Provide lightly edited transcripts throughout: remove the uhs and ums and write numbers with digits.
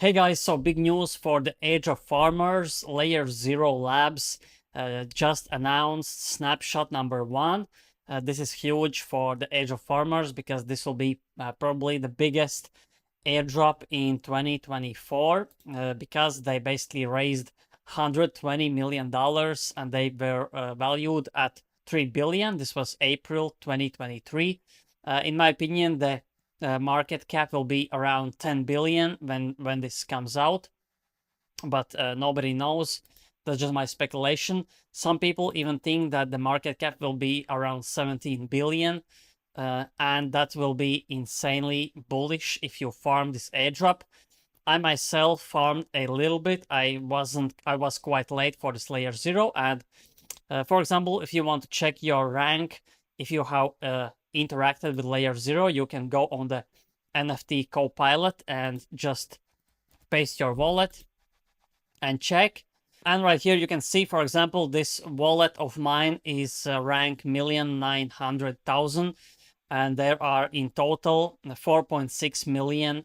Hey guys, so big news for the Airdrop farmers. Layer ZRO Labs just announced snapshot number 1. This is huge for the Airdrop farmers because this will be probably the biggest airdrop in 2024 because they basically raised $120 million and they were valued at 3 billion. This was April 2023. In my opinion, the market cap will be around 10 billion when this comes out, but nobody knows. That's just my speculation. Some people even think that the market cap will be around 17 billion, and that will be insanely bullish if you farm this airdrop. I myself farmed a little bit. I was quite late for this layer 0, and for example, if you want to check your rank, if you have interacted with layer 0, you can go on the NFT Copilot and just paste your wallet and check. And right here you can see, for example, this wallet of mine is rank 1,900,000, and there are in total 4.6 million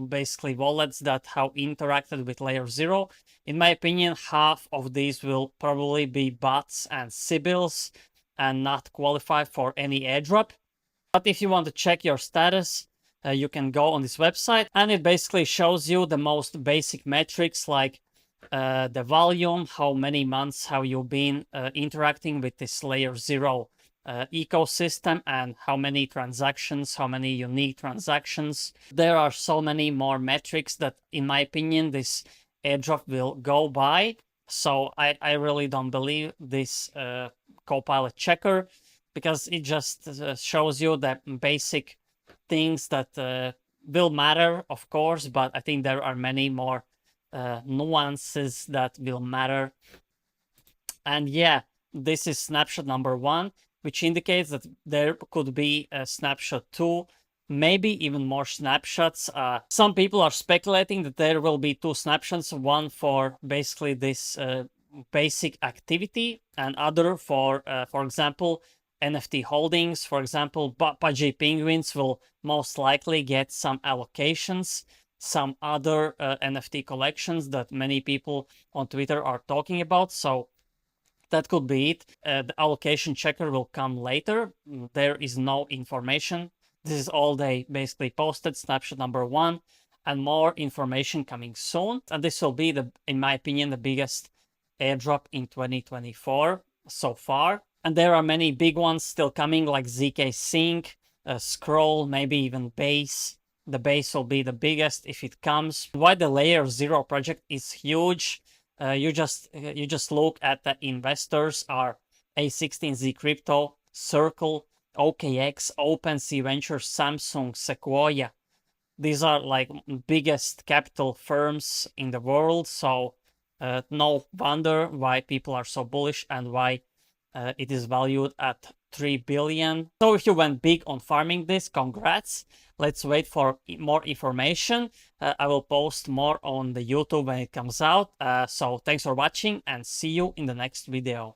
basically wallets that have interacted with layer 0. In my opinion, half of these will probably be bots and Sybils and not qualify for any airdrop. But if you want to check your status, you can go on this website, and it basically shows you the most basic metrics like the volume, how many months have you been interacting with this layer 0 ecosystem, and how many transactions, how many unique transactions. There are so many more metrics that, in my opinion, this airdrop will go by. So I really don't believe this Copilot checker, because it just shows you the basic things that will matter, of course, but I think there are many more nuances that will matter. And yeah, this is snapshot number 1, which indicates that there could be a snapshot 2, maybe even more snapshots. Some people are speculating that there will be 2 snapshots, one for basically this basic activity, and other for example, NFT holdings. For example, Pudgy Penguins will most likely get some allocations, some other NFT collections that many people on Twitter are talking about. So that could be it. The allocation checker will come later. There is no information. This is all they basically posted, snapshot number 1, and more information coming soon. And this will be, in my opinion, the biggest airdrop in 2024 so far. And there are many big ones still coming, like ZK Sync, Scroll, maybe even Base. The Base will be the biggest if it comes. Why the layer 0 project is huge? You just look at the investors are A16Z Crypto, Circle, OKX, OpenSea Ventures, Samsung, Sequoia. These are like biggest capital firms in the world. So no wonder why people are so bullish and why it is valued at 3 billion. So if you went big on farming this, congrats. Let's wait for more information. I will post more on the YouTube when it comes out. So thanks for watching, and see you in the next video.